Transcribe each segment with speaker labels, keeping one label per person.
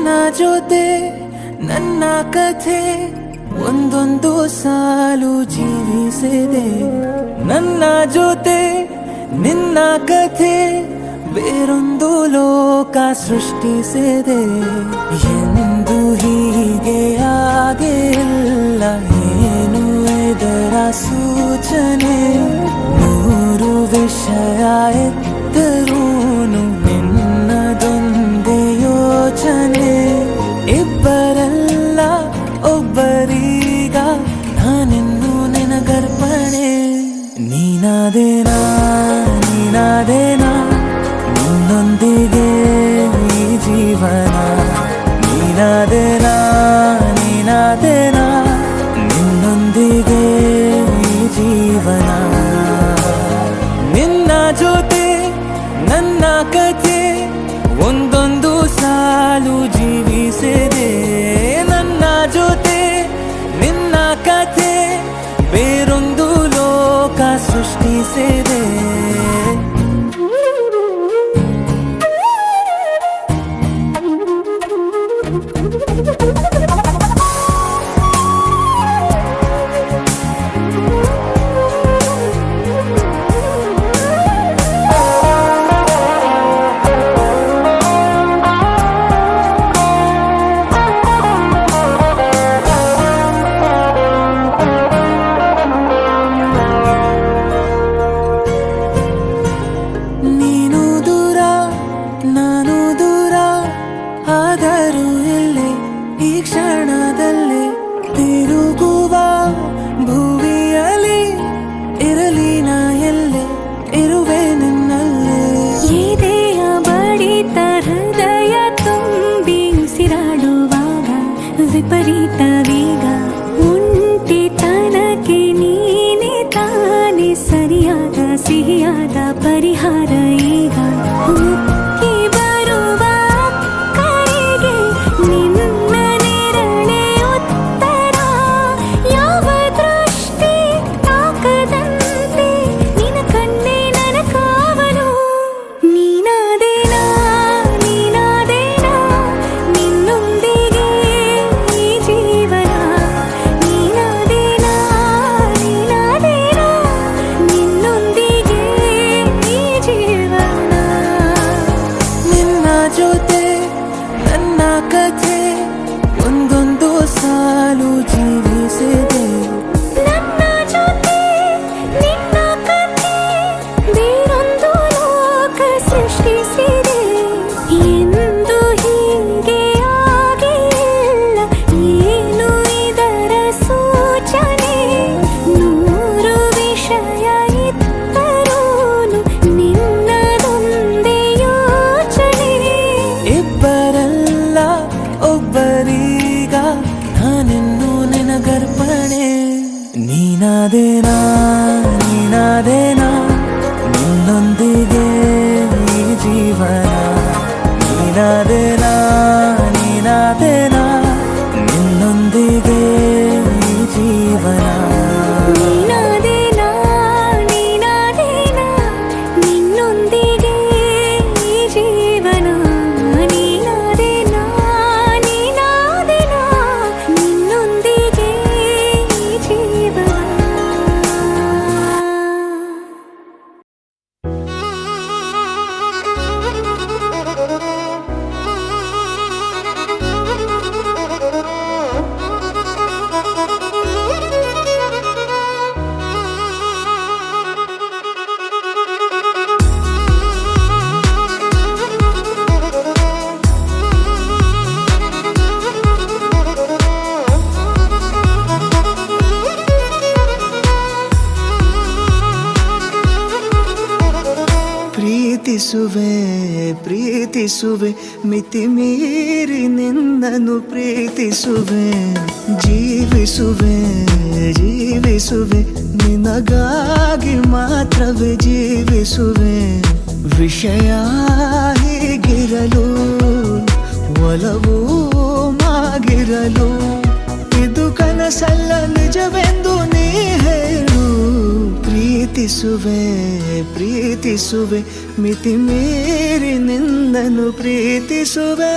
Speaker 1: ನಿನ್ನ ಜೊತೆ ನನ್ನ ಕಥೆ ಒಂದೊಂದು ಸಾಲು ಜೀವಿಸಿದೆ. ನನ್ನ ಜೊತೆ ನಿನ್ನ ಕಥೆ ಬೇರೊಂದು ಲೋಕ ಸೃಷ್ಟಿಸಿದೆ. ಎಂದು ಹೀಗೆ ಆಗಿಲ್ಲ, ಏನು ಇದರ ಸೂಚನೆ? ನೂರು ವಿಷಯ ಎತ್ತರೂನು ನಿನ್ನದೊಂದೇ ಯೋಚನೆ. ಇಬ್ಬರಲ್ಲ ಒಬ್ಬರೀಗ ನಾನಿನ್ನು ನಿನಗರ್ಪಣೆ. ನೀನಾದೇನಾ ನೀನಾದೇನಾ ನಿನ್ನೊಂದಿಗೆ ಈ ಜೀವನ. ನೀನಾದೇನಾ ನೀನಾದೇನಾ ನಿನ್ನೊಂದಿಗೆ ಈ ಜೀವನ. ನಿನ್ನ ಜೊತೆ ನನ್ನ ಕಥೆ ಒಂದೊಂದು ಸಾಲು ಜೀವಿಸಿದೆ. ನನ್ನ ಜೊತೆ ನಿನ್ನ ಕಥೆ ಬೇರೊಂದು ಲೋಕ ಸೃಷ್ಟಿಸಿದೆ.
Speaker 2: ವಿಪರೀತ ವೇಗ ಒಂಟಿತನಕ್ಕೆ ನೀನೆ ತಾನೆ ಸರಿಯಾದ ಸಿಹಿಯಾದ ಪರಿಹಾರ. ಈಗ ಉಕ್ಕಿ ಬರುವ ಕರೆಗೆ ನಿನ್ನ ನೆರಳೆ ಉತ್ತರ. ಯಾವ ದೃಷ್ಟಿ ತಾಕದಂತೆ ನಿನ್ನ ಕಣ್ಣೆ ನನ್ನ ಕಾವಲು. ನೀನಾದೇನಾ ನೀನಾದೇನಾ ನಿನ್ನೊಂದಿಗೆ
Speaker 1: ಜೊತೆ ನನ್ನ ಕಥೆ ಒಂದೊಂದು ಸಾಲು ಜೀವಿಸಿದೆ.
Speaker 2: ನನ್ನ ಜೊತೆ ನಿನ್ನ ಕಥೆ ಬೇರೊಂದು ಲೋಕ ಸೃಷ್ಟಿಸಿದೆ. ಎಂದು ಹೀಗೆ ಆಗಿಲ್ಲ, ಏನು ಇದರ ಸೂಚನೆ? ನೂರು ವಿಷಯ ಇತ್ತರೂನು ನಿನ್ನದೊಂದೇ ಯೋಚನೆ.
Speaker 1: ಇಬ್ಬರಲ್ಲ ಒಬ್ಬರೀಗ ನಾನಿನ್ನು ನಿನಗರ್ಪಣೆ. ನೀನಾದೇನಾ ನೀನಾದೇನಾ ನಿನ್ನೊಂದಿಗೆ ಈ ಜೀವನ. ನೀನಾದೇನಾ ನೀನಾದೇನಾ ನಿನ್ನೊಂದಿಗೆ ಈ ಜೀವನ.
Speaker 2: ನೀನಾದೇನಾ ನೀನಾದೇನಾ ನಿನ್ನೊಂದಿಗೆ ಈ ಜೀವನ. ನೀನಾದೇನಾ ನೀನಾದೇನಾ ನಿನ್ನೊಂದಿಗೆ ಈ ಜೀವನ.
Speaker 3: ಪ್ರೀತಿಸುವೆ ಪ್ರೀತಿಸುವೆ ಮಿತಿ ಮೀರಿ ನಿನ್ನನ್ನು ಪ್ರೀತಿಸುವೆ. ಜೀವಿಸುವೆ ಜೀವಿಸುವೆ ನಿನಗಾಗಿ ಮಾತ್ರವೇ ಜೀವಿಸುವೆ. ವಿಷಯ ಹೀಗಿರಲು ಒಲವು ಮಾಗಿರಲು ಇದು ಕನಸಲ್ಲ ನಿಜವೆಂದು ನೀ ಹೇಳು. ಪ್ರೀತಿಸುವೆ ಪ್ರೀತಿಸುವೆ ಮಿತಿ ಮೀರಿ ನಿನ್ನನ್ನು ಪ್ರೀತಿಸುವೆ.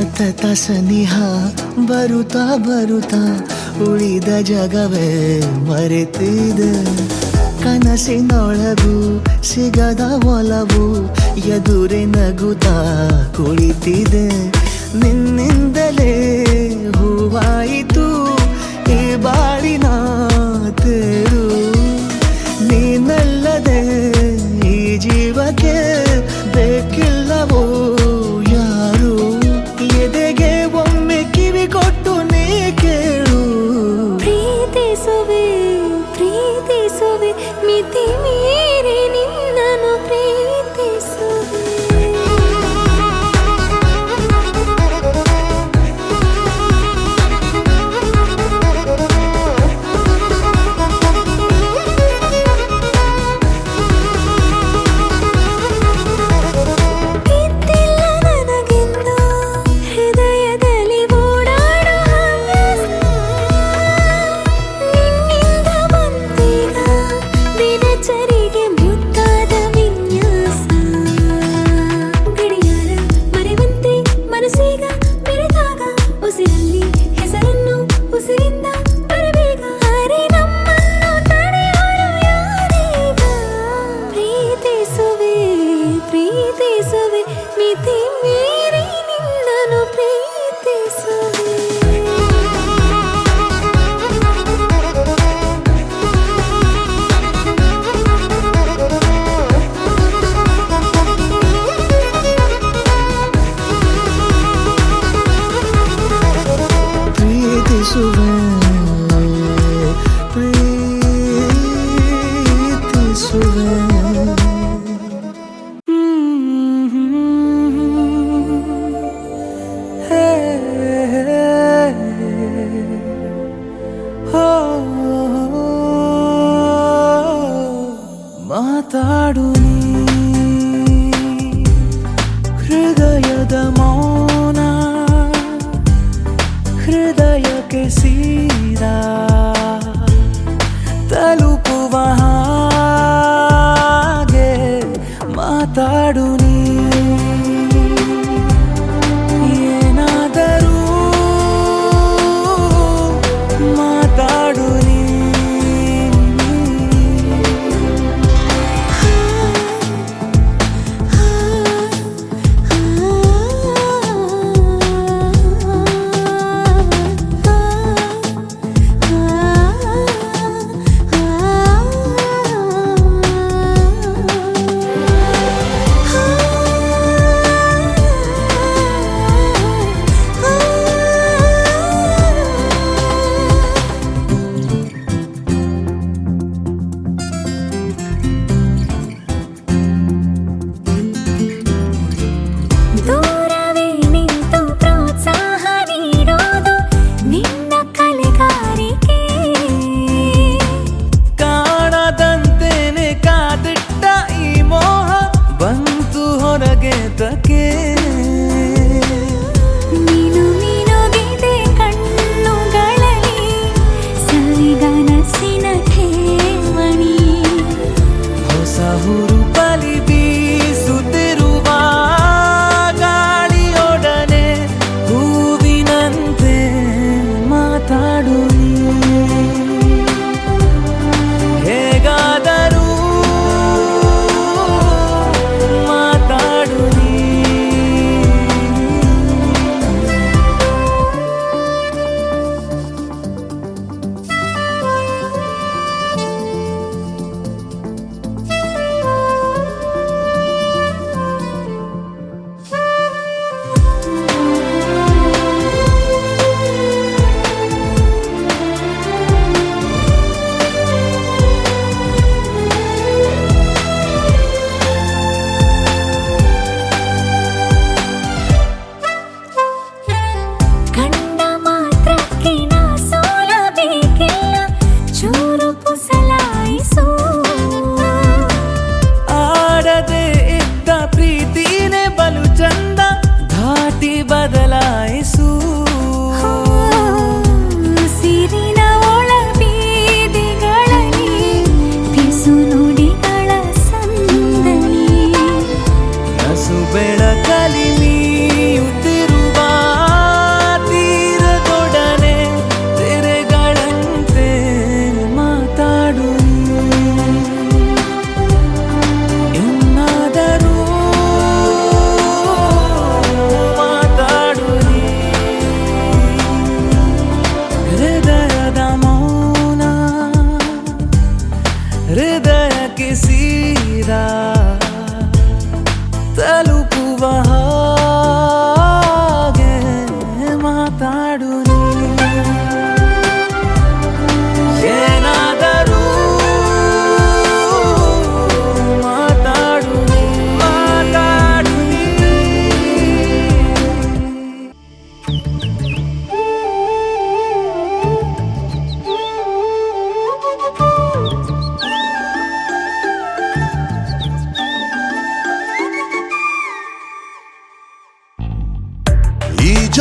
Speaker 3: ಸತತ ಸನಿಹ ಬರುತ್ತಾ ಬರುತ್ತಾ ಉಳಿದ ಜಗವೇ ಮರೆತಿದೆ. ಕನಸಿನೊಳಗೂ ಸಿಗದ ಒಲವು ಎದುರೆ ನಗುತ್ತಾ ಕುಳಿತಿದೆ. ನಿನ್ನಿಂದಲೇ ಹೂವಾಯಿತು ಈ ಬಾಳಿನ ತೇರು. ನೀನಲ್ಲದೆ ಈ ಜೀವಕ್ಕೆ ಬೇಕಿಲ್ಲವೋ ಯಾರು. ಎದೆಗೆ ಒಮ್ಮೆ ಕಿವಿ ಕೊಟ್ಟು ನೀ ಕೇಳು.
Speaker 2: ಪ್ರೀತಿಸುವೆ ಪ್ರೀತಿಸುವೆ ಮಿತಿ ಮೀರಿ ನಿನ್ನನ್ನು ಪ್ರೀತಿಸುವೆ. ಇದ್ದಿಲ್ಲ ನನಗೆಂದು ಹೃದಯದಲ್ಲಿ ಓಡಾಡೋ ಹವ್ಯಾಸ. ನಿನ್ನಿಂದ ಬಂದೀಗ ದಿನಚರಿಗೆ ಮುದ್ದಾದ ವಿನ್ಯಾಸ. ಗಡಿಯಾರ ಮರೆವಂತೆ ಮನಸ್ಸೀಗ ಬೆರೆತಾಗ ಉಸಿರಲ್ಲಿ ಹೆಸರನ್ನು ಉಸಿರಿಂದ ಬರಬೇಗ. ಅರೆ ನಮ್ಮನ್ನು ತಡೆಯೋರು ಯಾರೀಗ. ಪ್ರೀತಿಸುವೆ ಪ್ರೀತಿಸುವೆ ಮಿತಿ ಮೀರಿ ನಿನ್ನನ್ನು ಪ್ರೀತಿಸುವೆ.
Speaker 3: ಪ್ರೀತಿಸುವೆ ಪ್ರೀತಿಸುವೆ.
Speaker 1: ಮಾತಾಡು ನೀ ಹೃದಯದ ಮೌನ ಹೃದಯಕ್ಕೆ ಸೀದಾ ತಲುಪುವ ಹಾಗೆ ಮಾತಾಡು ನೀ. ಏನಾದರೂ ಮಾತಾಡು ನೀ.
Speaker 2: ದೂರವೇ ನಿಂತು ಪ್ರೋತ್ಸಾಹ ನೀಡೋದು ನಿನ್ನ ಕಲೆಗಾರಿಕೆ.
Speaker 1: ಕಾಣದಂತೇನೆ ಕಾದಿಟ್ಟ ಈ ಮೋಹ ಬಂತು ಹೊರಗೆ ತಕೆ.
Speaker 2: ನೀನು ಮಿನುಗಿದೆ ಕಣ್ಣುಗಳಲ್ಲಿ ಸವಿಗನಸಿನ ಠೇವಣಿ.
Speaker 1: ಹೊಸ ಹುರುಪಲಿ ಬೀಸುತ್ತಿರುವ ಗಾಳಿಯೊಡನೆ ಹೂವಿನಂತೆ ಮಾತಾಡು ನೀ. ಹೇಗಾದರೂ ಮಾತಾಡು ನೀ.
Speaker 2: ಕಂಡ ಮಾತ್ರಕ್ಕೆ ನಾ ಸೋಲಬೇಕಿಲ್ಲ ಚೂರು ಪುಸಲಾಯಿಸು.
Speaker 1: ಆಡದೆ ಇದ್ದ ಪ್ರೀತಿನೇ ಬಲು ಚಂದ ಧಾಟಿ ಬದಲಾಯಿಸು.
Speaker 2: ಸಿರಿನ ಒಳ ಬೀದಿಗಳಲ್ಲಿ ಬಿಸು ನುಡಿಗಳ ಸಂದಣಿ.
Speaker 1: ನಸು ಬೆಳಕಲಿ ಮೀಯುತ್ತಿರುವ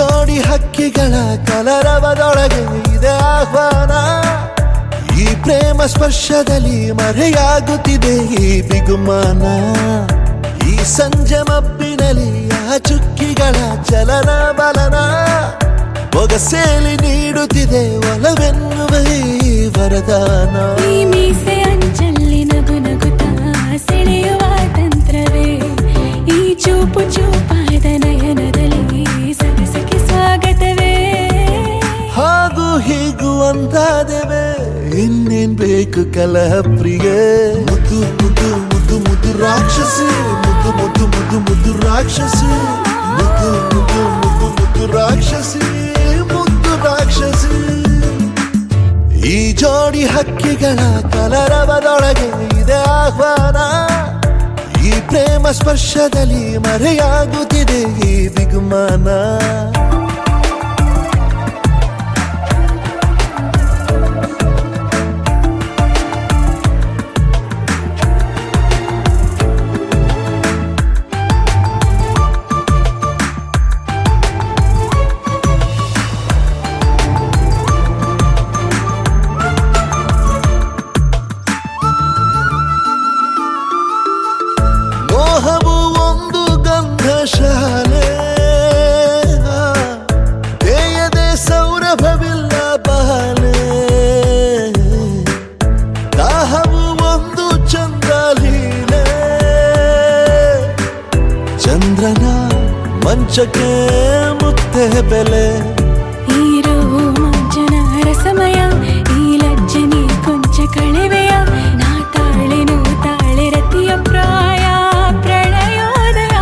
Speaker 3: ಜೋಡಿ ಹಕ್ಕಿಗಳ ಕಲರವದೊಳಗೆ ಇದೆ ಆಹ್ವಾನ. ಈ ಪ್ರೇಮ ಸ್ಪರ್ಶದಲ್ಲಿ ಮರೆಯಾಗುತ್ತಿದೆ ಈ ಬಿಗುಮಾನ. ಈ ಸಂಜೆ ಮಬ್ಬಿನಲ್ಲಿ ಆ ಚುಕ್ಕಿಗಳ ಚಲನ ಬಲನ ಒಗಸೇಲಿ ನೀಡುತ್ತಿದೆ ಒಲವೆನ್ನುವ ಈ ವರದಾನ.
Speaker 2: ಈ ಮೀಸೆ ಅಂಚಲ್ಲಿ ನಗು ನಗುತ್ತಾ ಸೆಳೆಯುವ ತಂತ್ರವೇ, ಈ ಚೂಪು ಚೂಪಾದ ನಯನದಲ್ಲಿ ಸರಸಕ್ಕೆ ಸ್ವಾಗತವೇ.
Speaker 3: ಹಾಗೂ ಹೀಗೂ ಅಂತಾದೆವೆ, ಇನ್ನೇನ್ ಬೇಕು ಕಲಹ ಪ್ರಿಯ. ಮುದ್ದು ಮುದ್ದು ಮುದ್ದು ಮುದ್ದು ರಾಕ್ಷಸಿ, ಮುದ್ದು ಮುದ್ದು ಮುದ್ದು ಮುದ್ದು ರಾಕ್ಷಸಿ, ಮುದ್ದು ಮುದ್ದು ಮುದ್ದು ಮುದ್ದು ರಾಕ್ಷಸಿ, ಮುದ್ದು ರಾಕ್ಷಸಿ. ಈ ಜೋಡಿ ಹಕ್ಕಿಗಳ ಕಲರವದೊಳಗೆ ಇದೆ ಆಹ್ವಾನ. ಈ ಪ್ರೇಮ ಸ್ಪರ್ಶದಲ್ಲಿ ಮರೆಯಾಗುತ್ತಿದೆ ಈ ಬಿಗುಮಾನ. ಮೋಹವು ಒಂದು ಗಂಧಶಾಲೆ, ತೇಯದೆ ಸೌರಭವಿಲ್ಲ ಬಾಲೆ. ದಾಹವು ಒಂದು ಚಂದ್ರಲೀಲೆ, ಚಂದ್ರನ ಮಂಚಕ್ಕೆ ಮುತ್ತೆ ಬೆಲೆ.
Speaker 2: ಈರೋ ಮಂಜನ ರಸಮಯ, ಈ ಲಜ್ಜನೆ ಕೊಂಚ ಕಳೆವೆಯ. ನಾ ತಾಳೆನು ತಾಳೆ ರತಿಯ ಪ್ರಾಯ ಪ್ರಣಯೋದಯ.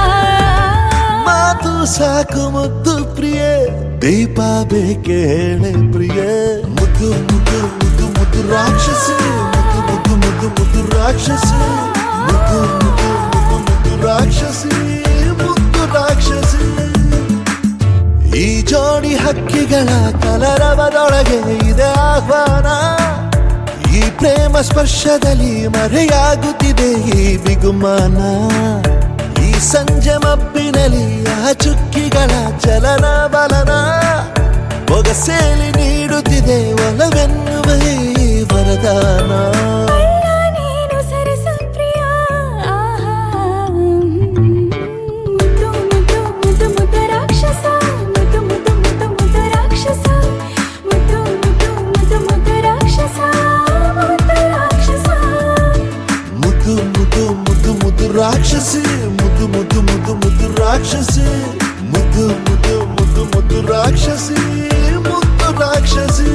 Speaker 3: ಮಾತು ಸಾಕು ಮುದ್ದು ಪ್ರಿಯೆ, ದೀಪ ಬೇಕೆ ಹೇಳೆ ಪ್ರಿಯೆ. ಮುದ್ದು ಮುದ್ದು ಮುದ್ದು ಮುದ್ದು ರಾಕ್ಷಸಿ, ಮುದ್ದು ಮುದ್ದು ಮುದ್ದು ಮುದ್ದು ರಾಕ್ಷಸಿ, ಮುದ್ದು ಮುದ್ದು ಮುದ್ದು ಮುದ್ದು ರಾಕ್ಷಸಿ, ಮುದ್ದು ರಾಕ್ಷಸಿ. ಈ ಜೋಡಿ ಹಕ್ಕಿಗಳ ಕಲರವದೊಳಗೆ ಇದೆ ಆಹ್ವಾನ. ಈ ಪ್ರೇಮ ಸ್ಪರ್ಶದಲ್ಲಿ ಮರೆಯಾಗುತ್ತಿದೆ ಈ ಬಿಗುಮಾನ. ಈ ಸಂಜೆ ಮಬ್ಬಿನಲ್ಲಿ ಆ ಚುಕ್ಕಿಗಳ ಚಲನ ಬಲನ ಒಗಸೇಲಿ ನೀಡುತ್ತಿದೆ ಒಲವೆನ್ನುವ ಈ ವರದಾನ.
Speaker 2: ಅಲ್ಲ ನೀನು ಸರಸ ಪ್ರಿಯ, ಆಹಾ. ಮುದ್ದು ಮುದ್ದು ಮುದ್ದು ಮುದ್ದು ರಾಕ್ಷಸ, ಮುದ್ದು ಮುದ್ದು ಮುದ್ದು ಮುದ್ದು ರಾಕ್ಷಸ, ಮುದ್ದು ಮುದ್ದು ಮುದ್ದು ಮುದ್ದು ರಾಕ್ಷಸ, ಮುದ್ದು ರಾಕ್ಷಸ.
Speaker 3: ಮುದ್ದು ಮುದ್ದು ಮುದ್ದು ಮುದ್ದು ರಾಕ್ಷಸಿ, ಮುದ್ದು ಮುದ್ದು ಮುದ್ದು ಮುದ್ದು ರಾಕ್ಷಸಿ, ಮುದ್ದು ಮುದ್ದು ಮುದ್ದು ಮುದ್ದು ರಾಕ್ಷಸಿ, ಮುದ್ದು ರಾಕ್ಷಸಿ.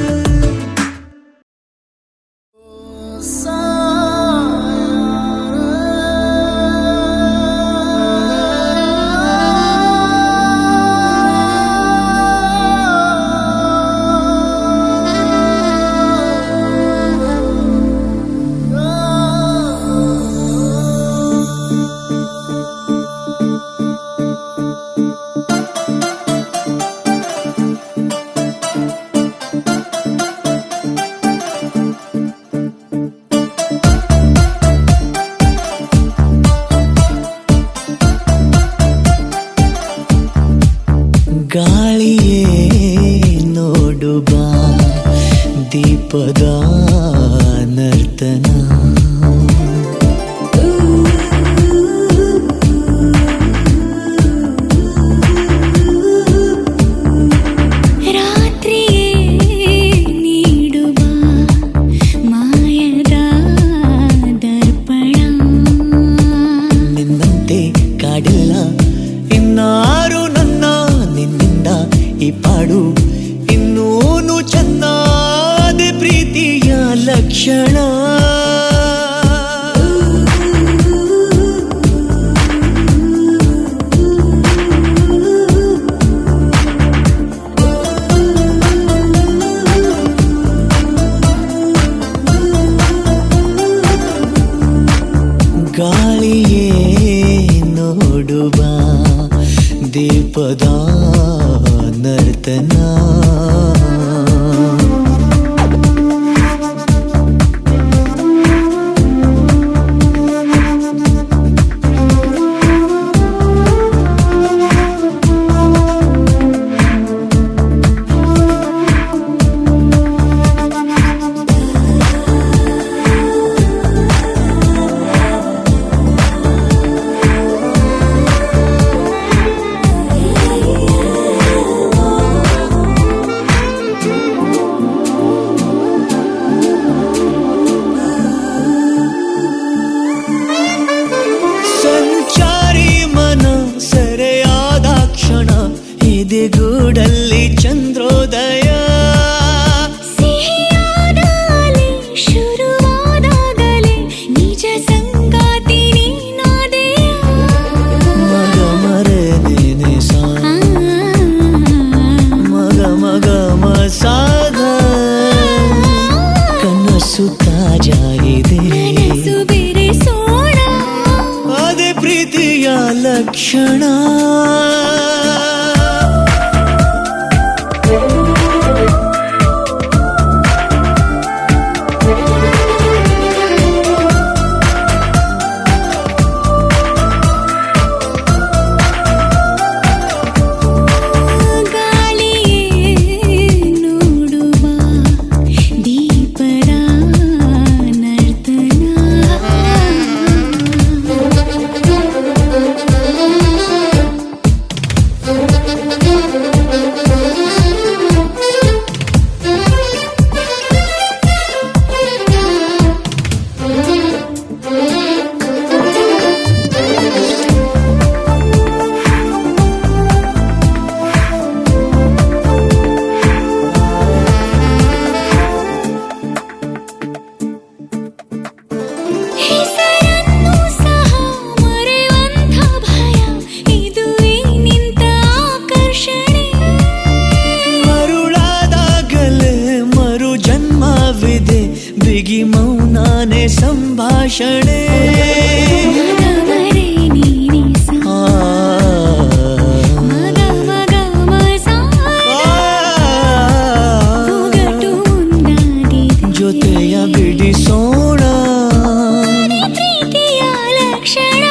Speaker 1: ಗಾಳಿಯೇ ನೋಡು ಬಾ ದೀಪದ ನರ್ತನ.
Speaker 2: ರಾತ್ರಿಯೇ ನೀಡುವ ಮಾಯದ ದರ್ಪಣ.
Speaker 1: ನಿನ್ನಂತೆ ಕಾಡಿಲ್ಲ ಇನ್ನಾರು ನನ್ನ, ನಿನ್ನಿಂದ ಈ ಪಾಡು ಇನ್ನೂನು ಚೆನ್ನಾದ ಪ್ರೀತಿಯ ಲಕ್ಷಣ. ಗಾಳಿಯೇ ನೋಡುವ ದೀಪದ ನರ್ತನ. ಗೂಡಲ್ಲಿ ಚಂದ್ರೋದಯ
Speaker 2: ಸಿಹಿಯಾದಾಲೆ ಶುರುವಾದಾಗಲೇ ನಿಜ ಸಂಗಾತಿ ನೀನಾದೆಯ
Speaker 1: ಮಗ ಮರೆ ನೇನೆ ಸಾ ಮಗ ಮಗ ಮಸಾದ ಕನಸು ತಾಜಾಗಿದೆ
Speaker 2: ನನಸು ಬೆರೆಸೋಣ
Speaker 1: ಅದೇ ಪ್ರೀತಿಯ ಲಕ್ಷಣ ಬಿಗಿ ಮೌನಾನೆ ಸಂಭಾಷಣೆ ಜೊತೆಯ ಬಿಡಿಸೋಣ
Speaker 2: ಪ್ರೀತಿಯ ಲಕ್ಷಣ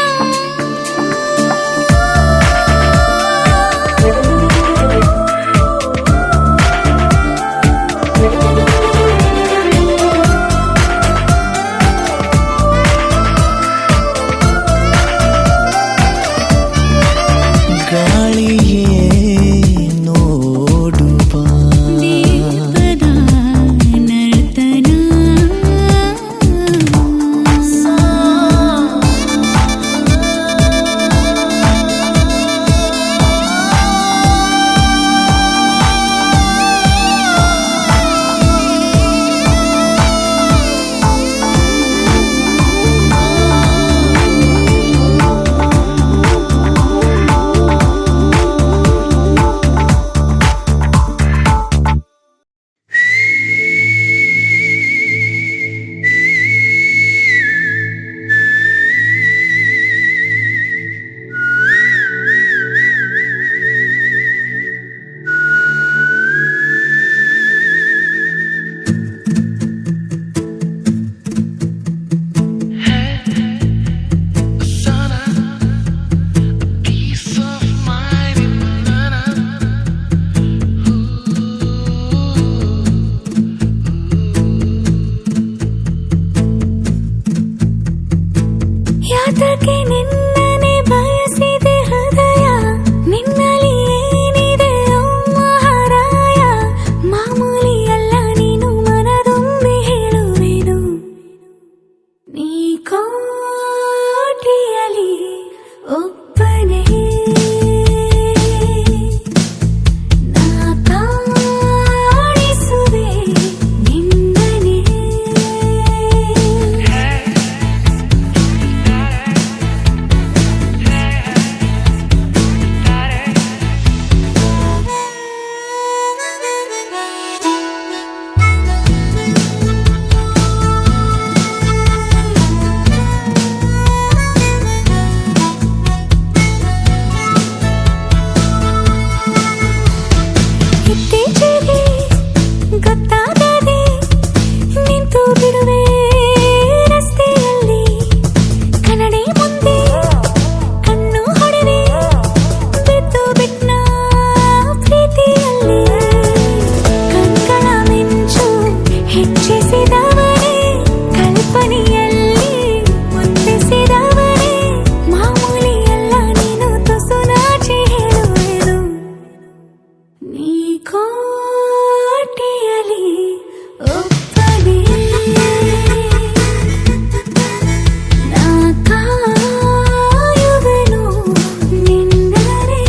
Speaker 1: ಗಾಳಿಯೇ ನೋಡು ಬಾ
Speaker 2: ದೀಪದ ನರ್ತನ ಯಾತಕ್ಕೆ ನಿನ್ನನೆ ಬಯಸಿದೆ ಹೃದಯ ನಿನ್ನಲ್ಲಿ ಏನಿದೆ ಓ ಮಹಾರಾಯ ಮಾಮೂಲಿಯಲ್ಲ ನೀನು ಮನದೊಮ್ಮೆ ಹೇಳುವೆನು ನೀ ಕೋಟಿಯಲಿ ಒಬ್ಬನೇ ನಾ ಕಾಣಿಸುವೆ ನಿನ್ನನೆ ಇತ್ತೀಚೆಗೆ ಗೊತ್ತಾಗದೆ ನಿಂತು ಬಿಡುವೆ ರಸ್ತೆಯಲ್ಲಿ ಕನ್ನಡಿ ಮುಂದೆ ಕಣ್ಣು ಹೊಡೆವೆ ಬಿದ್ದು ಬಿಟ್ನ ಪ್ರೀತಿಯಲ್ಲಿ ಕಣ್ಗಳ ಮಿಂಚು ಹೆಚ್ಚಿಸಿದವನೇ ಕಲ್ಪನೆಯಲ್ಲಿ ಮುತ್ತಿಸಿದವನೇ ಮಾಮೂಲಿಯಲ್ಲ ನೀನು ತುಸು ನಾಚಿ ಹೇಳುವೆನು ನೀ ಕೋಟಿಯಲಿ ಒಬ್ಬನೇ ನಾ ಕಾಯುವೆನು ನಿನ್ನನೆ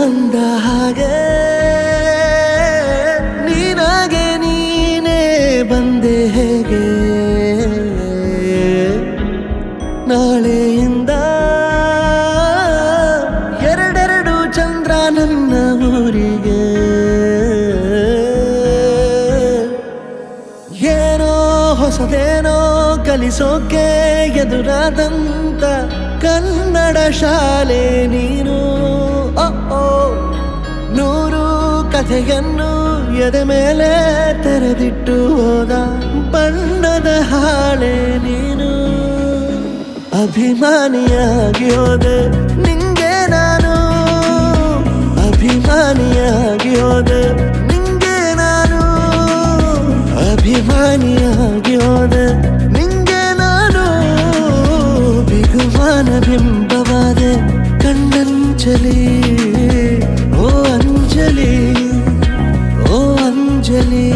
Speaker 1: ಅಂದ ಹಾಗೆ ನೀನಾಗೆ ನೀನೇ ಬಂದೆ ಹೇಗೆ ನಾಳೆಯಿಂದ ಎರಡೆರಡು ಚಂದ್ರ ನನ್ನ ಊರಿಗೆ ಏನೋ ಹೊಸದೇನೋ ಕಲಿಸೋಕೆ ಎದುರಾದಂತ ಕನ್ನಡ ಶಾಲೆ ನೀನು ನೂರು ಕಥೆಯನ್ನು ಎದೆ ಮೇಲೆ ತೆರೆದಿಟ್ಟು ಹೋದ ಬಣ್ಣದ ಹಾಳೆ ನೀನು ಅಭಿಮಾನಿಯಾಗಿ ಹೋದೆ ನಿಂಗೆ ನಾನು ಅಭಿಮಾನಿಯಾಗಿ ಹೋದೆ ನಿಂಗೆ ನಾನು ಅಭಿಮಾನಿಯಾಗಿ ಹೋದೆ ನಿಂಗೆ ನಾನು ಬಿಗುಮಾನ ಬಿಂಬವಾದೆ ಕಣ್ಣಂಚಲಿ ಓ ಅಂಜಲಿ ಓ ಅಂಜಲಿ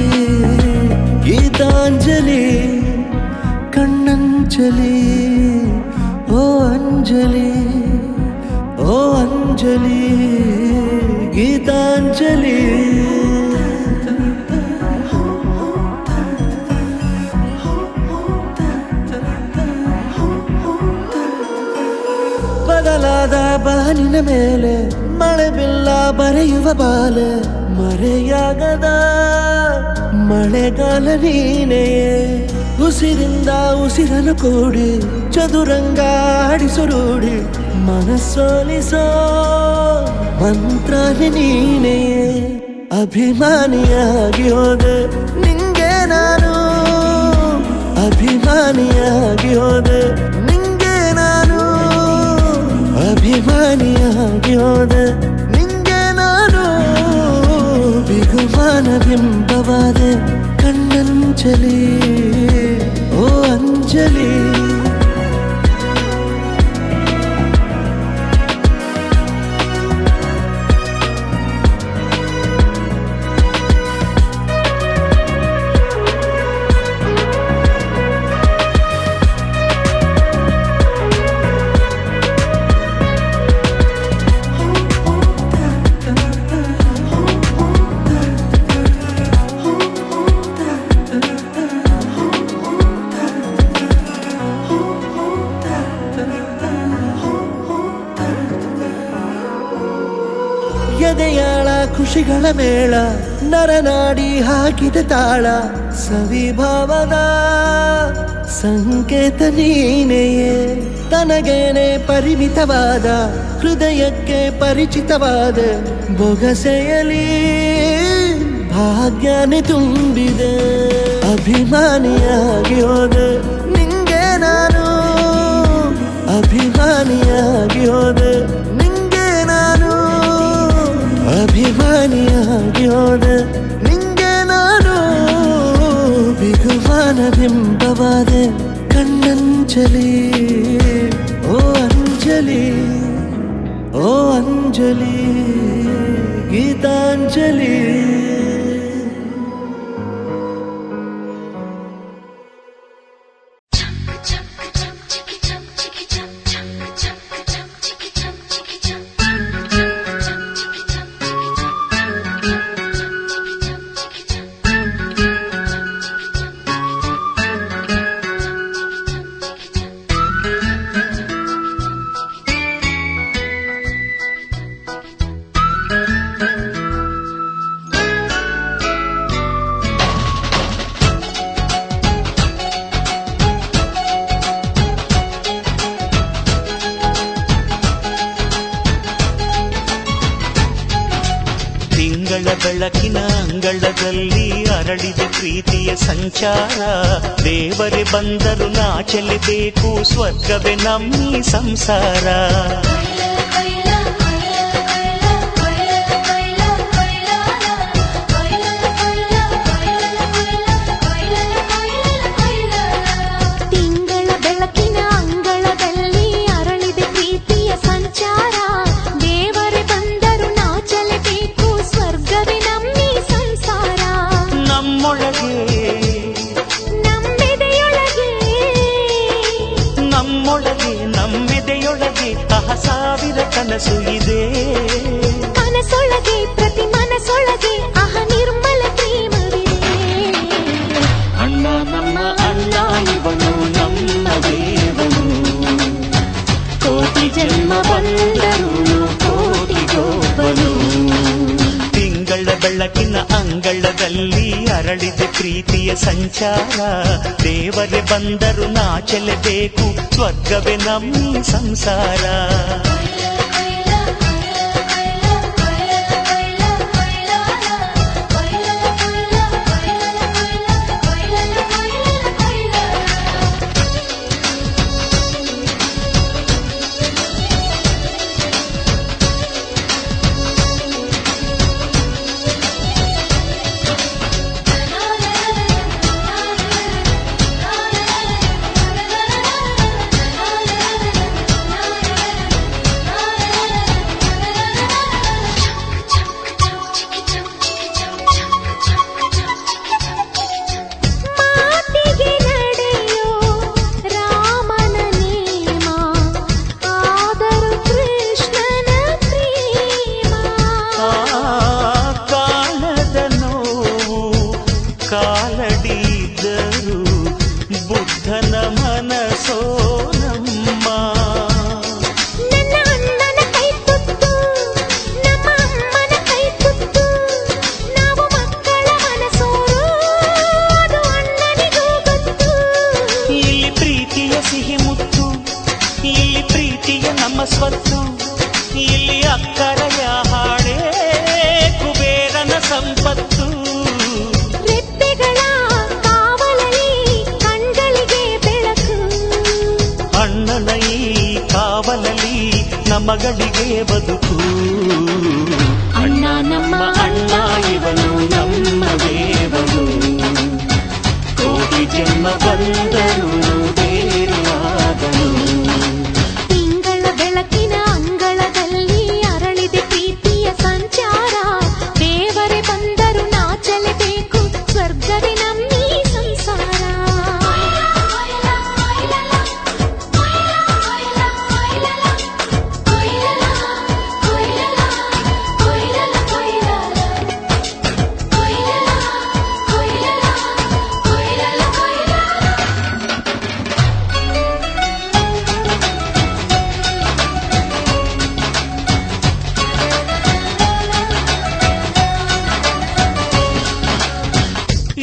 Speaker 1: ಗೀತಾಂಜಲಿ ಕಣ್ಣಂಜಲಿ ಓ ಅಂಜಲಿ ಓ ಅಂಜಲಿ ಗೀತಾಂಜಲಿ ಬದಲಾದ ಬಾನಿನ ಮೇಲೆ ಮಳೆ ಬಿಲ್ಲ ಬರೆಯುವ ಬಾಲೆ ಮರೆಯಾಗದ ಮಳೆಗಾಲ ನೀನೆಯೇ ಉಸಿರಿಂದ ಉಸಿರನ್ನು ಕೂಡಿ ಚದುರಂಗ ಆಡಿಸು ರೂಢಿ ಮನಸ್ಸೋಲಿಸೋ ಮಂತ್ರ ನೀನೆಯೇ ಅಭಿಮಾನಿಯಾಗಿ ಹೋದೆ ನಿಂಗೆ ನಾನು ಅಭಿಮಾನಿಯಾಗಿ ಹೋದೆ ನಿಂಗೆ ನಾನು ಅಭಿಮಾನಿಯಾಗಿ ಹೋದೆ ನಿಂಗೆ ನಾನು ಬಿಗುಮಾನ ಬಿಂಬವಾದೆ ಕಣ್ಣಂಜಲಿ ಓ ಅಂಜಲಿ ಎದೆಯಾಳ ಖುಷಿಗಳ ಮೇಳ ನರನಾಡಿ ಹಾಕಿದ ತಾಳ ಸವಿಭಾವದ ಸಂಕೇತ ನೀನೆಯೇ ತನಗೇನೆ ಪರಿಮಿತವಾದ ಹೃದಯಕ್ಕೆ ಪರಿಚಿತವಾದ ಬೊಗಸೆಯಲಿ ಭಾಗ್ಯನೇ ತುಂಬಿದೆ ಅಭಿಮಾನಿಯಾಗಿ ಹೋದೆ ನಿಂಗೆ ನಾನು ಅಭಿಮಾನಿಯಾಗಿ ಹೋದೆ ನಿಂಗೆ ನಾನು ಅಭಿಮಾನಿಯಾಗಿ ಹೋದೆ ನಿಂಗೆ ನಾನು ಬಿಗುಮಾನ ಬಿಂಬವಾದೆ ಕಣ್ಣಂಜಲಿ ಓ ಅಂಜಲಿ ಓ ಅಂಜಲಿ ಗೀತಾಂಜಲಿ
Speaker 4: ಬೆಳಕಿನ ಅಂಗಳದಲ್ಲಿ ಅರಳಿದ ಪ್ರೀತಿಯ ಸಂಚಾರ ದೇವರೇ ಬಂದರು ನಾಚಲೇಬೇಕು ಸ್ವರ್ಗವೇ ನಮ್ಮಿ ಸಂಸಾರ
Speaker 2: ತಿಂಗಳ ಬೆಳಕಿನ ಅಂಗಳದಲ್ಲಿ
Speaker 4: ನಮ್ಮೊಳಗೆ ನಮ್ಮೆದೆಯೊಳಗೆ ಸಾವಿರ ಕನಸು ಇದೆ.
Speaker 2: ಕನಸೊಳಗೆ ಪ್ರತಿ ಮನಸೊಳಗೆ ನಿರ್ಮಲ ಪ್ರೇಮವಿದೆ.
Speaker 4: ಅಣ್ಣ ನಮ್ಮ ಅಣ್ಣ ಇವನು ನಮ್ಮ ದೇವನು, ಕೋಟಿ ಜನ್ಮ ಬಂದರು ಕೋಟಿಗೊಬ್ಬನು. ತಿಂಗಳ ಬೆಳಕಿನ ಅಂಗಳದಲ್ಲಿ ಅರಳಿದೆ ಪ್ರೀತಿಯ ಸಂಚಾರ, ದೇವರೇ ಬಂದರು ನಾಚಲೇಬೇಕು, ಸ್ವರ್ಗವೇ ನಮ್ಮಿ ಸಂಸಾರ.
Speaker 2: ಮಾತಿಗೆ ನಡೆಯೋ ರಾಮನ ನೇಮ, ಆದರೂ ಕೃಷ್ಣನ ಪ್ರೇಮ.
Speaker 4: ಕಾಣದ ನೋವು ಕಾಲಡಿದ್ದರು ಬುದ್ಧನ ಮನಸೋ ನಮ್ಮ.
Speaker 2: ನನ್ನ ಅಣ್ಣನ ಕೈ ತುತ್ತು, ನಮ್ಮ ಅಮ್ಮನ ಕೈ ತುತ್ತು, ನಾವು ಮಕ್ಕಳ ಮನಸೋರು, ಅದು ಅಣ್ಣನಿಗೂ ಗೊತ್ತು.
Speaker 4: ಇಲ್ಲಿ ಪ್ರೀತಿಯ ಸಿಹಿ ಮುತ್ತು, ಇಲ್ಲಿ ಪ್ರೀತಿಯ ನಮ್ಮ ಸ್ವತ್ತು, ಇಲ್ಲಿ ಅಕ್ಕರೆಯ ಹಾಡೇ ಕುಬೇರನ ಸಂಪತ್ತು.
Speaker 2: ರೆಪ್ಪೆಗಳ ಕಾವಲಲ್ಲಿ ಕಣ್ಗಳಿಗೆ ಬೆಳಕು,
Speaker 4: ಅಣ್ಣನ ಈ ಕಾವಲಲ್ಲಿ ನಮಗಳಿಗೆ ಬದುಕು. ಅಣ್ಣ ನಮ್ಮ ಅಣ್ಣ ಇವನು ನಮ್ಮ ದೇವನು, ಕೋಟಿ ಜನ್ಮ ಬಂದರು ಬೇರೆಯಾದನು.
Speaker 2: ತಿಂಗಳ ಬೆಳಕಿನ ಅಂಗಳದಲ್ಲಿ ಅರಳಿದೆ ಪ್ರೀತಿಯ ಸಂಚಾರ, ದೇವರೇ ಬಂದರು ನಾಚಲೇಬೇಕು, ಸ್ವರ್ಗವೇ ನಮ್ಮಿ ಸಂಸಾರ.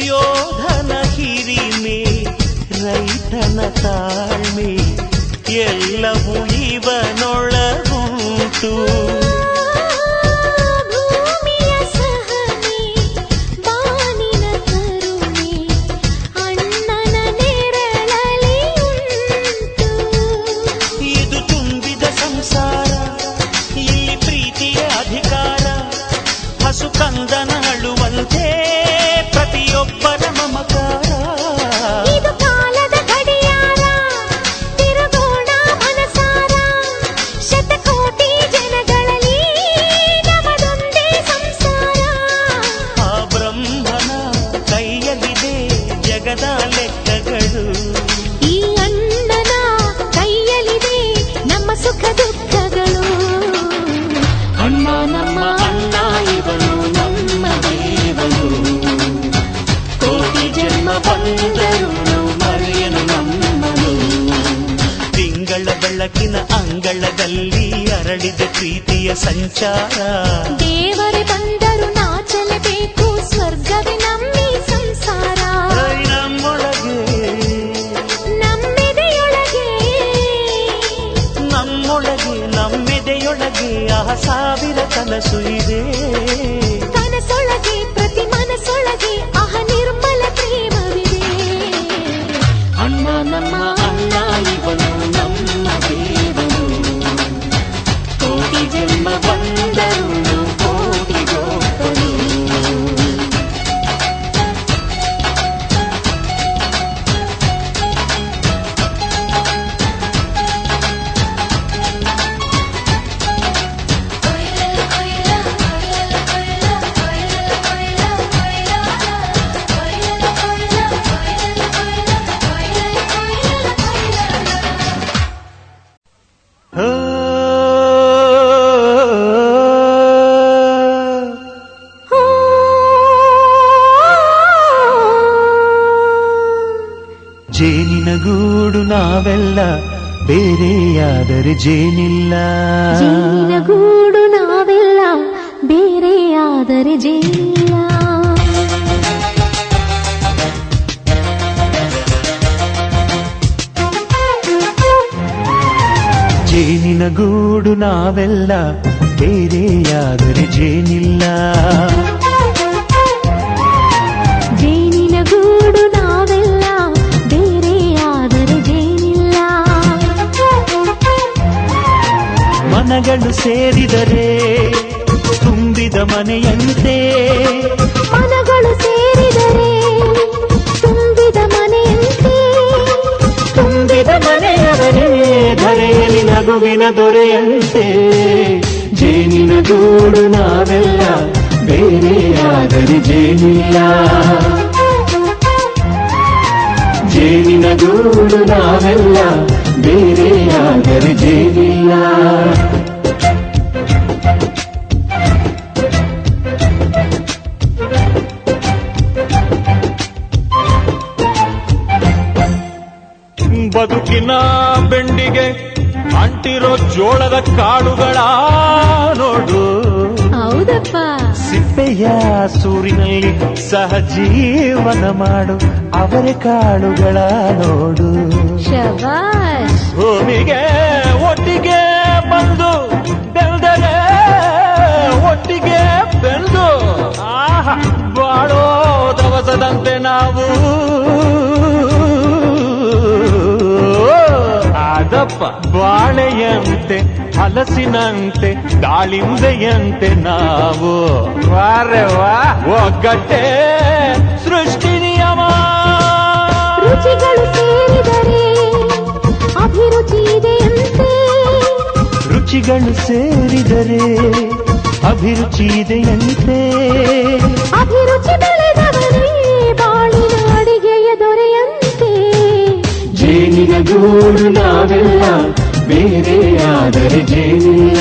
Speaker 4: ಯೋಧನ ಹಿರಿಮೆ ರೈತನ ತಾಳ್ಮೆ ಎಲ್ಲವೂ ಇವನೊಳಗುಂಟು.
Speaker 2: ಭೂಮಿಯ ಸಹನೆ ಬಾನಿನ ಕರುಣೆ ಅಣ್ಣನ ನೆರಳಲ್ಲಿ ಉಂಟು.
Speaker 4: ಇದು ತುಂಬಿದ ಸಂಸಾರ, ಇಲ್ಲಿ ಪ್ರೀತಿಯ ಅಧಿಕಾರ, ಹಸು ಕಂದನ ಅಳುವಂತೆ ಪ್ರತಿಯೊಬ್ಬರ ಮಮಕಾರ.
Speaker 2: ಇದು ಕಾಲದ ಗಡಿಯಾರ, ತಿರುಗೋಣ ಮನಸಾರ, ಶತಕೋಟಿ ಜನಗಳಲ್ಲಿ ನಮದೊಂದೇ ಸಂಸಾರ.
Speaker 4: ಆ ಬ್ರಹ್ಮನ ಕೈಯಲ್ಲಿದೆ ಜಗದ ಲೆಕ್ಕಗಳು,
Speaker 2: ಈ ಅಣ್ಣನ ಕೈಯಲ್ಲಿದೆ ನಮ್ಮ ಸುಖ ದುಃಖಗಳು.
Speaker 4: ಅಣ್ಣ ನಮ್ಮ ಅಣ್ಣ ಇವನು ನಮ್ಮ ದೇವನು, ಕೋಟಿ ಜನ್ಮ ಬಂದರು ಮರೆಯನು ನಮ್ಮನು. ತಿಂಗಳ ಬೆಳಕಿನ ಅಂಗಳದಲ್ಲಿ ಅರಳಿದ ಪ್ರೀತಿಯ ಸಂಚಾರ,
Speaker 2: ದೇವರೇ ಬಂದರು ನಾಚಲೇಬೇಕು, ಸ್ವರ್ಗವೇ ನಮ್ಮಿ ಸಂಸಾರ.
Speaker 4: ನಮ್ಮೊಳಗೆ
Speaker 2: ನಮ್ಮೆದೆಯೊಳಗೆ
Speaker 4: ನಮ್ಮೊಳಗೆ ನಮ್ಮೆದೆಯೊಳಗೆ ಸಾವಿರ ಕನಸು ಇದೆ.
Speaker 2: ಕನಸೊಳಗೆ ಪ್ರತಿ ಮನಸೊಳಗೆ ನಿರ್ಮಲ ಪ್ರೇಮವಿದೆ.
Speaker 4: ಅಣ್ಣ ನಮ್ಮ ಅಣ್ಣ ಇವನು ನಮ್ಮ ದೇವನು, ಕೋಟಿ ಜನ್ಮ ಬಂದರು ಕೋಟಿಗೊಬ್ಬನು.
Speaker 2: ಕೊಯ್ಲ ಕೊಯ್ಲ ಕೊಯ್ಲ ಕೊಯ್ಲ ಕೊಯ್ಲ
Speaker 1: ನಾವೆಲ್ಲ ಬೇರೆಯಾದರೆ ಜೇನಿಲ್ಲ.
Speaker 2: ಜೇನಿನ ಗೂಡು ನಾವೆಲ್ಲ ಬೇರೆಯಾದರೆ ಜೇನಿಲ್ಲ.
Speaker 1: ಜೇನಿನ ಗೂಡು ನಾವೆಲ್ಲ ಬೇರೆಯಾದರೆ ಜೇನಿಲ್ಲ.
Speaker 2: ಜೇನಿನ ಗೂಡು ನಾವೆಲ್ಲ ಬೇರೆಯಾದರೆ ಜೇನಿಲ್ಲ.
Speaker 1: ಮನಗಳು ಸೇರಿದರೆ ತುಂಬಿದ ಮನೆಯಂತೆ.
Speaker 2: ಮನಗಳು ಸೇರಿದರೆ ತುಂಬಿದ ಮನೆಯಂತೆ.
Speaker 1: ತುಂಬಿದ ಮನೆಯವರೇ ಧರೆಯಲ್ಲಿ ನಗುವಿನ ದೊರೆಯಂತೆ. ಜೇನಿನ ಗೂಡು ನಾವೆಲ್ಲ ಬೇರೆಯಾದರೆ ಜೇನಿಲ್ಲ. ಜೇನಿನ ಗೂಡು ನಾವೆಲ್ಲ ಬೇರೆಯಾದರೆ ಜೇನಿಲ್ಲ. ಬದುಕಿನ ಬೆಂಡಿಗೆ ಅಂಟಿರೋ ಜೋಳದ ಕಾಳುಗಳ ನೋಡು.
Speaker 2: ಹೌದಪ್ಪ.
Speaker 1: ಸಿಪ್ಪೆಯ ಸೂರಿನಲ್ಲಿ ಸಹಜೀವನ ಮಾಡು ಅವರೆ ಕಾಳುಗಳ ನೋಡು.
Speaker 2: ಶಬಾಷ್.
Speaker 1: ಭೂಮಿಗೆ ಒಟ್ಟಿಗೆ ಬಂದು ಬೆಳೆದರೆ ಒಟ್ಟಿಗೆ ಬೆಳೆದು ಆಹಾ ಬಾಳೋ ದವಸದಂತೆ ನಾವು. ಅದಪ್ಪ ಬಾಳೆಯಂತೆ ಹಲಸಿನಂತೆ ದಾಳಿಂಬೆಯಂತೆ ನಾವು. ವಾರೆ ವಾ ಒಗ್ಗಟ್ಟೆ ಸೃಷ್ಟಿ ನಿಯಮ.
Speaker 2: ರುಚಿಗಳು ಸೇರಿದರೆ ಅಭಿರುಚಿ ಇದೆಯಂತೆ.
Speaker 1: ರುಚಿಗಳು ಸೇರಿದರೆ ಅಭಿರುಚಿ ಇದೆಯಂತೆ.
Speaker 2: ಅಭಿರುಚಿ ಬೆಳೆದವರೇ ಬಾಳಿನ ಅಡಿಗೆಯ ದೊರೆಯಂತೆ.
Speaker 1: ಜೇನಿನ ಗೂಡು ನಾವೆಲ್ಲ ಬೇರೆಯಾದರೆ ಜೇನಿಲ್ಲ.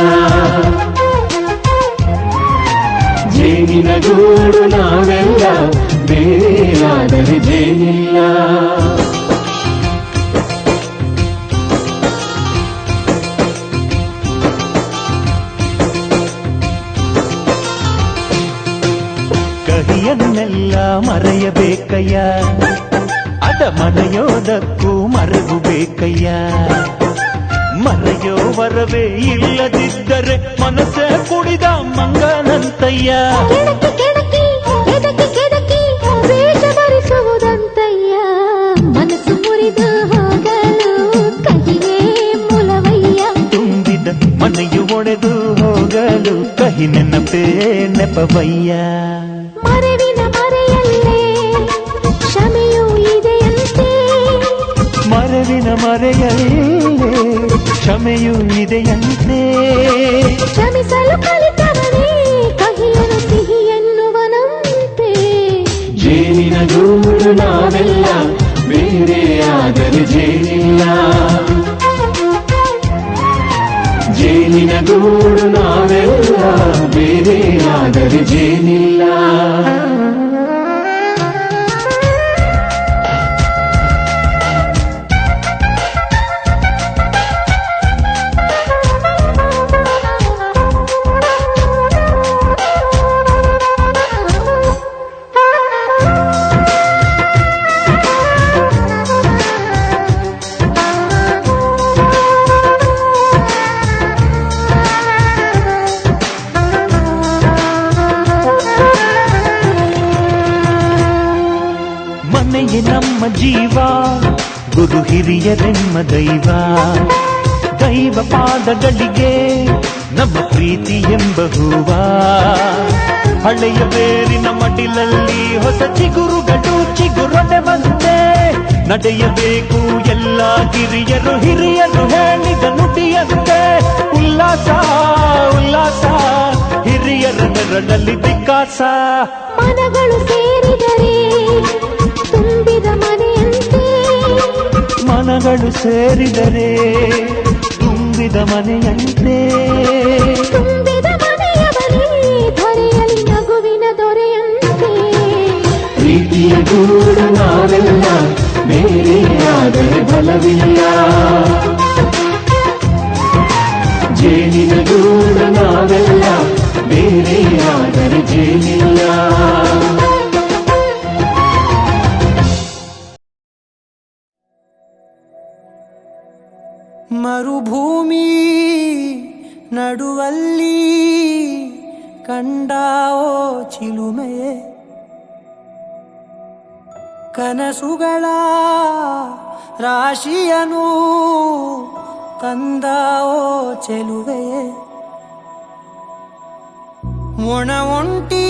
Speaker 1: ಜೇನಿನ ಗೂಡು ನಾವೆಲ್ಲ ಬೇರೆಯಾದರೆ ಜೇನಿಲ್ಲ. ಕಹಿಯನ್ನೆಲ್ಲ ಮರೆಯಬೇಕಯ್ಯ, ಅದ ಮನೆಯೋದಕ್ಕೂ ಮರೆವು ಬೇಕಯ್ಯ. ಮರೆಯೋ ವರವೇ ಇಲ್ಲದಿದ್ದರೆ ಮನಸ್ಸೇ ಕುಡಿದ ಮಂಗನಂತಯ್ಯ.
Speaker 2: ಕೆಣಕಿ ಕೆಣಕಿ ಕೆದಕಿ ಕೆದಕಿ ವೇಷ ಭರಿಸುವುದಂತಯ್ಯ. ಮನಸ್ಸು ಮುರಿದು ಹೋಗಲು ಕಹಿಯೇ ಮೂಲವಯ್ಯ.
Speaker 1: ತುಂಬಿದ ಮನೆಯು ಒಡೆದು ಹೋಗಲು ಕಹಿ ನೆನಪೇ ನೆಪವಯ್ಯ.
Speaker 2: ಮರೆವಿನ ಮರೆಯಲ್ಲೇ ಕ್ಷಮೆಯೂ ಇದೆಯಂತೆ.
Speaker 1: ಮರೆವಿನ ಮರೆಯಲ್ಲೇ ಕ್ಷಮೆಯೂ ಇದೆಯಂತೆ.
Speaker 2: ಕ್ಷಮಿಸಲು ಕಲಿತವನೇ ಕಹಿಯನು ಸಿಹಿ ಎನ್ನುವನಂತೆ.
Speaker 1: ಜೇನಿನ ಗೂಡು ನಾವೆಲ್ಲ ಬೇರೆಯಾದರೆ ಜೇನಿಲ್ಲ. ಜೇನಿನ ಗೂಡು ನಾವೆಲ್ಲ ಬೇರೆಯಾದರೆ ಜೇನಿಲ್ಲ. ಮನೆಯೇ ನಮ್ಮ ಜೀವ, ಗುರು ಹಿರಿಯರೆಮ್ಮ ದೈವ. ದೈವ ಪಾದಗಳಿಗೆ ನಮ್ಮ ಪ್ರೀತಿ ಎಂಬ ಹೂವ. ಹಳೆಯ ಬೇರಿನ ಮಡಿಲಲ್ಲಿ ಹೊಸ ಚಿಗುರುಗಳು ಚಿಗುರೊಡೆ ಬಂದೆ. ನಡೆಯಬೇಕು ಎಲ್ಲ ಹಿರಿಯರು ಹಿರಿಯರು ಹೇಳಿದ ನುಡಿಯಂತೆ. ಉಲ್ಲಾಸ ಉಲ್ಲಾಸ ಹಿರಿಯರ ನೆರಳಲ್ಲಿ ವಿಕಾಸ.
Speaker 2: ಮನಗಳು ಸೇರಿದರೆ ತುಂಬಿದ ಮನೆಯಂತೆ.
Speaker 1: ಮನಗಳು ಸೇರಿದರೆ ತುಂಬಿದ ಮನೆಯಂತೆ.
Speaker 2: ತುಂಬಿದ ಮನೆಯವನೇ ಧರೆಯಲ್ಲಿ ನಗುವಿನ ದೊರೆಯಂತೆ.
Speaker 1: ಪ್ರೀತಿಯ ಗೂಡು ನಾವೆಲ್ಲ ಬೇರೆಯಾದರೆ ಬಲವಿಲ್ಲ. ಜೇನಿನ ಗೂಡು ನಾವೆಲ್ಲ, ಬೇರೆಯಾದರೆ ಜೇನಿಲ್ಲ.
Speaker 5: ಮರುಭೂಮಿ ನಡುವಲ್ಲಿ ಕಂಡಾವೋ ಚಿಲುಮೆಯೇ, ಕನಸುಗಳ ರಾಶಿಯನು ತಂದಾವೋ ಚೆಲುವೆಯೇ, ಒಣ ಒಂಟಿ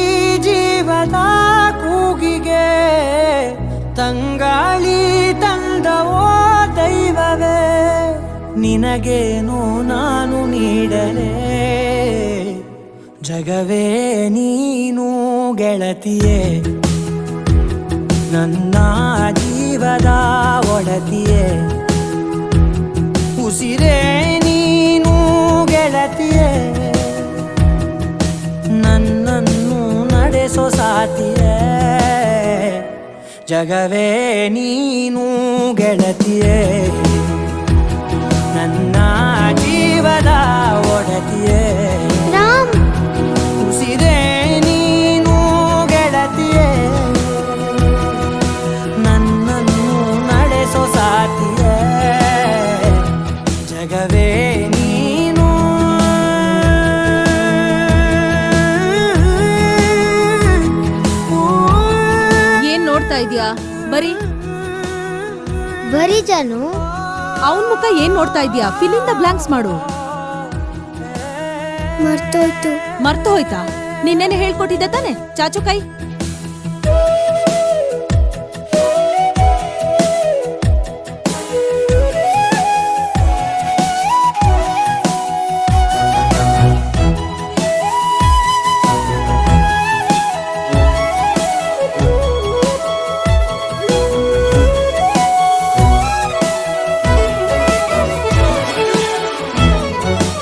Speaker 5: ಜೀವದ ಕೂಗಿಗೆ ತಂಗಾಳಿ ತಂದವೋ ದೈವವೇ, ನಿನಗೇನು ನಾನು ನೀಡಲೇ, ಜಗವೇ ನೀನು ಗೆಳತಿಯೇ, ನನ್ನ ಜೀವದ ಒಡತಿಯೇ, ಉಸಿರೇ ನೀನು ಗೆಳತಿಯೇ, ನನ್ನನ್ನು ನಡೆಸೋ ಸಾತಿಯೇ, ಜಗವೇ ನೀನು ಗೆಳತಿಯೇ, ನನ್ನ ಜೀವದ ಒಡತಿಯೇ, ಉಸಿರೇ ನೀನು ಗೆಳತಿಯೇ, ನನ್ನನ್ನು ನಡೆಸೋ ಸಾತಿಯೇ, ಜಗವೇ ನೀನು.
Speaker 6: ಏನ್ ನೋಡ್ತಾ ಇದೀಯಾ?
Speaker 7: ಬರೀ ಜಾನು,
Speaker 6: ಅವನ್ ಮುಖ ಏನ್ ನೋಡ್ತಾ ಇದೀಯಾ? ಫಿಲಿಂದ ಬ್ಲಾಂಕ್ಸ್ ಮಾಡು.
Speaker 7: ಮರ್ತೋಯ್ತು.
Speaker 6: ಮರ್ತು ಹೋಯ್ತಾ? ನಿನ್ನೆನೆ ಹೇಳ್ಕೊಟ್ಟಿದ್ದೆ ತಾನೆ? ಚಾಚು ಕೈ.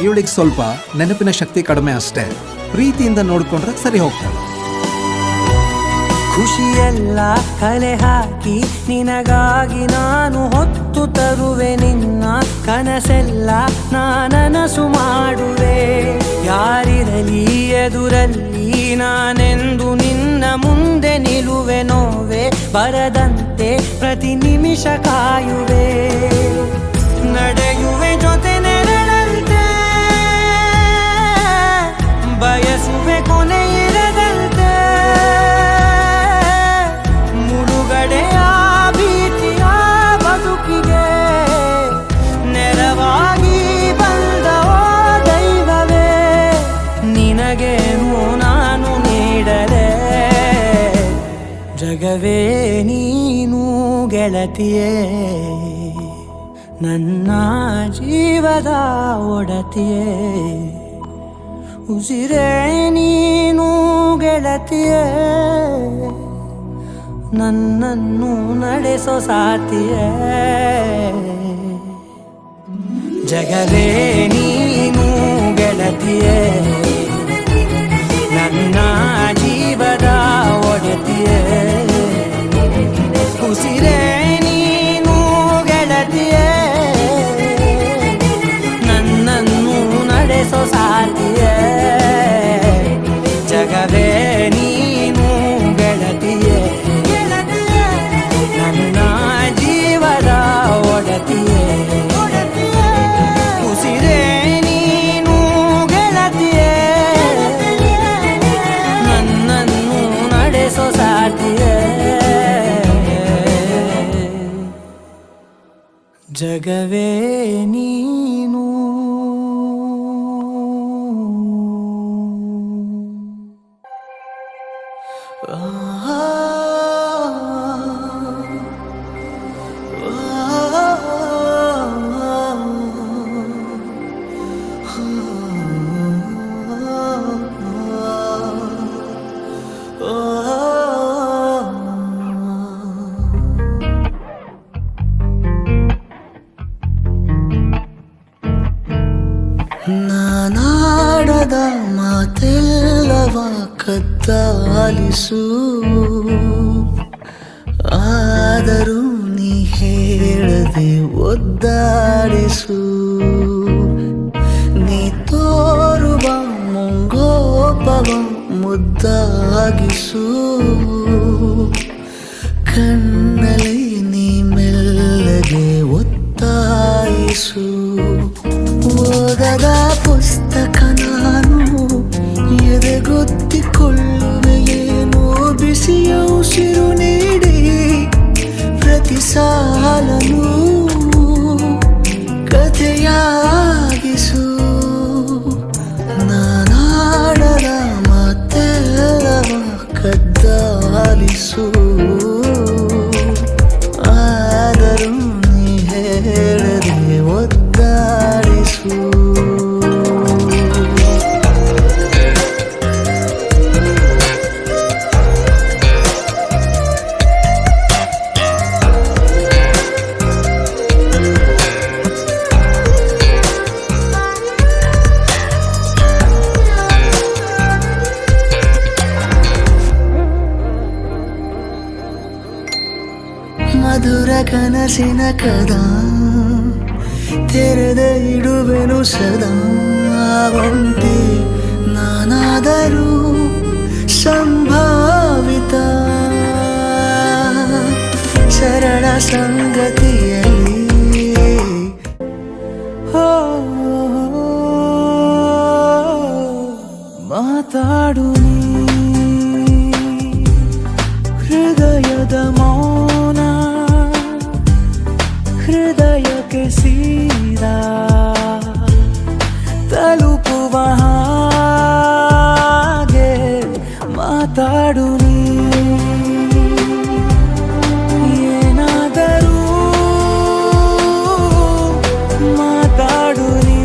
Speaker 8: ಇವಳಿಗೆ ಸ್ವಲ್ಪ ನೆನಪಿನ ಶಕ್ತಿ ಕಡಿಮೆ ಅಷ್ಟೇ. ಪ್ರೀತಿಯಿಂದ ನೋಡ್ಕೊಂಡ್ರೆ ಸರಿ ಹೋಗ್ತಾಳೆ.
Speaker 5: ಖುಷಿಯೆಲ್ಲ ಕಲೆ ಹಾಕಿ ನಿನಗಾಗಿ ನಾನು ಹೊತ್ತು ತರುವೆ, ನಿನ್ನ ಕನಸೆಲ್ಲ ನಾನನಸು ಮಾಡುವೆ, ಯಾರಿರಲಿ ಎದುರಲ್ಲಿ ನಾನೆಂದು ನಿನ್ನ ಮುಂದೆ ನಿಲ್ಲುವೆ, ನೋವೆ ಬರದಂತೆ ಪ್ರತಿ ನಿಮಿಷ ಕಾಯುವೆ, ನಡೆಯುವೆ ಜೊತೆ ನೆರಳಂತೆ, ಬಯಸುವೆ ಕೊನೆ ಇರದಂತೆ, ಮುಳುಗಡೆಯ ಭೀತಿಯ ಬದುಕಿಗೆ ನೆರವಾಗಿ ಬಂದವೋ ದೈವವೇ, ನಿನಗೇನು ನಾನು ನೀಡಲೇ, ಜಗವೇ ನೀನು ಗೆಳತಿಯೇ, ನನ್ನ ಜೀವದ ಒಡತಿಯೇ, ಉಸಿರೇ ನೀನು ಗೆಳತಿಯೇ, ನನ್ನನ್ನು ನಡೆಸೋ ಸಾತಿಯೇ, ಜಗವೇ ನೀನು ಗೆಳತಿಯೇ, ನನ್ನ ಜೀವದ ಒಡತಿಯೇ, ಉಸಿರೇ ನೀನು ಗೆಳತಿಯೇ, ನನ್ನನ್ನು ನಡೆಸೋ ಸಾತಿಯೇ, ಜಗವೇ ನೀನು ಗೆಳತಿಯೇ, ನನ್ನ ಜೀವದ ಒಡತಿಯೇ, ಉಸಿರೇ ನೀನು ಗೆಳತಿಯೇ, ನನ್ನನ್ನು ನಡೆಸೋ ಸಾತಿಯೇ, ಜಗವೇ ನೀನು. ನಾನಾಡದ ಮಾತೆಲ್ಲವ ಕದ್ದಾಲಿಸು, ಆದರೂ ನೀ ಹೇಳದೆ ಒದ್ದಾಡಿಸು ನೀ ತೋರುವ ಮುಂಗೋಪವ ಮುದ್ದಾಗಿಸು ಕಣ್ಣಲ್ಲಿ ನೀ ಮೆಲ್ಲಗೆ ಒತ್ತಾಯಿಸು ಓದದ ಪುಸ್ತಕ ನಾನು ಎದೆಗೊತ್ತಿಕೊಳ್ಳುವೆ ಏನೋ ಬಿಸಿಯ ಉಸಿರು ನೀಡಿ ಪ್ರತಿ ಸಾಲನು ಕಥೆಯಾಗಿಸು ನಾನಾಡದ ಮಾತೆಲ್ಲವ ಕದ್ದಾಲಿಸು ಆದರೂ ನೀ ಹೇಳದೆ ಒದ್ದಾಡಿಸು ಮಧುರ ಕನಸಿನ ಕದ ತೆರೆದ ಇಡುವೆನು ಸದಾ ಒಂಟಿ ನಾನಾದರೂ ಸಂಭಾವಿತ ಸರಳ ಸಂಗತಿಯಲ್ಲಿ ಮಾತಾಡು ನೀ ಹೃದಯದ ಮೌನ ಹೃದಯಕ್ಕೆ ಸೀದಾ ತಲುಪುವ ಹಾಗೆ ಮಾತಾಡು ನೀ ಏನಾದರೂ ಮಾತಾಡು ನೀ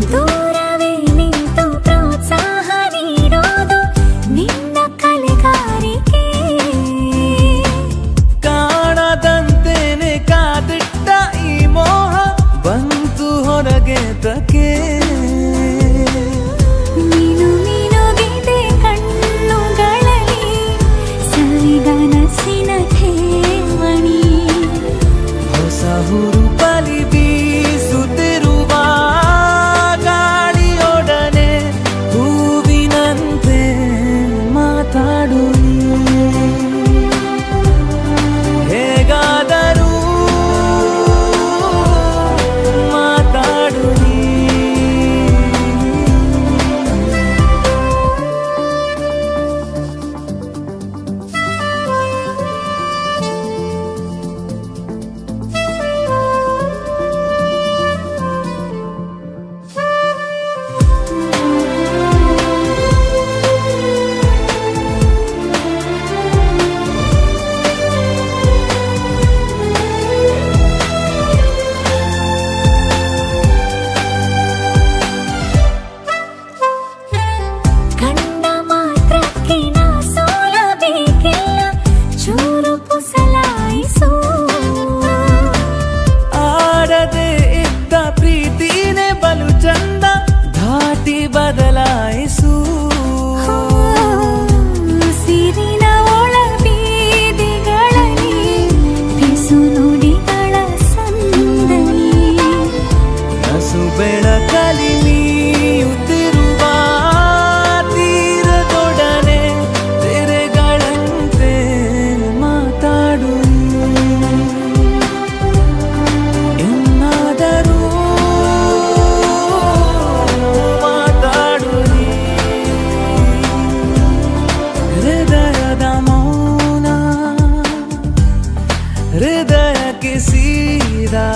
Speaker 2: ದೂರವೇ ನಿಂತು ಪ್ರೋತ್ಸಾಹ ನೀಡೋದು ನಿನ್ನ ಕಲೆಗಾರಿಕೆ
Speaker 5: ಕಾಣದಂತೇನೆ ಕಾದಿಟ್ಟ ಈ ಮೋಹ ಬಂತು ಹೊರಗೆ ತಕೆ
Speaker 2: ನೀನು ಮಿನುಗಿದೆ ಕಣ್ಣುಗಳಲ್ಲಿ ಸವಿಗನಸಿನ ಠೇವಣಿ
Speaker 5: ಹೊಸ ಹುರುಪಲಿ ಬೀಸುತ್ತಿರುವ ಗಾಳಿಯೊಡನೆ ಹೂವಿನಂತೆ ಮಾತಾಡು ನೀ ಹೇಗಾದರೂ ಮಾತಾಡು ನೀ
Speaker 2: ಕಂಡ ಮಾತ್ರಕ್ಕೆ ನಾ ಸೋಲಬೇಕಿಲ್ಲ ಚೂರು ಪುಸಲಾಯಿಸು
Speaker 5: ಆಡದೆ ಇದ್ದ ಪ್ರೀತಿನೇ ಬಲು ಚಂದ ಧಾಟಿ ಬದಲಾಯಿಸು
Speaker 2: ಸಿರಿನ ಒಳ ಬೀದಿಗಳಲ್ಲಿ ಬಿಸು ನುಡಿಗಳ ಸಂದಣಿ
Speaker 5: ನಸು ಬೆಳಕಲಿ ಮೀಯುತ್ತಿರುವ ತೀರದೊಡನೆ ತೆರೆಗಳಂತೆ ಮಾತಾಡು ಇನ್ನಾದರೂ ಮಾತಾಡು ನೀ ಹೃದಯದ ಮೌನ ಹೃದಯಕ್ಕೆ ಸೀದಾ